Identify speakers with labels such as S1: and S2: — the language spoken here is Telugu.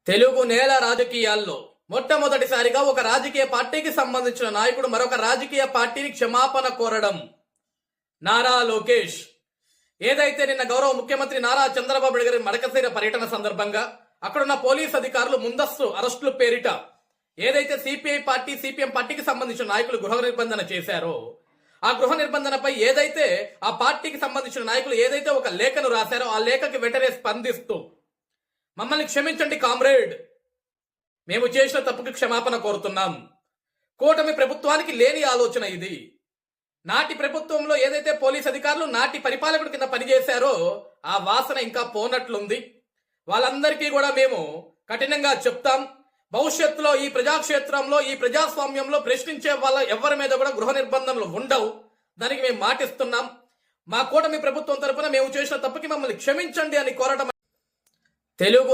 S1: తెలుగు నేల రాజకీయాల్లో మొట్టమొదటిసారిగా ఒక రాజకీయ పార్టీకి సంబంధించిన నాయకుడు మరొక రాజకీయ పార్టీని క్షమాపణ కోరడం. నారా లోకేష్ ఏదైతే నిన్న గౌరవ ముఖ్యమంత్రి నారా చంద్రబాబు నాయుడు గారి మడకశిర పర్యటన సందర్భంగా అక్కడున్న పోలీస్ అధికారులు ముందస్తు అరెస్టులు పేరిట ఏదైతే సిపిఎం పార్టీకి సంబంధించిన నాయకులు గృహ నిర్బంధన చేశారో ఆ గృహ నిర్బంధనపై ఏదైతే ఆ పార్టీకి సంబంధించిన నాయకులు ఏదైతే ఒక లేఖను రాశారో ఆ లేఖకి వెంటనే స్పందిస్తూ మమ్మల్ని క్షమించండి కామ్రేడ్, మేము చేసిన తప్పుకి క్షమాపణ కోరుతున్నాం. కూటమి ప్రభుత్వానికి లేని ఆలోచన ఇది. నాటి ప్రభుత్వంలో ఏదైతే పోలీస్ అధికారులు నాటి పరిపాలకుడి కింద పనిచేశారో ఆ వాసన ఇంకా పోనట్లుంది. వాళ్ళందరికీ కూడా మేము కఠినంగా చెప్తాం. భవిష్యత్తులో ఈ ప్రజాక్షేత్రంలో ఈ ప్రజాస్వామ్యంలో ప్రశ్నించే వాళ్ళ ఎవరి మీద కూడా గృహ నిర్బంధనలు ఉండవు. దానికి మేము మాటిస్తున్నాం. మా కూటమి ప్రభుత్వం తరపున మేము చేసిన తప్పుకి మమ్మల్ని క్షమించండి అని కోరటం తెలుగు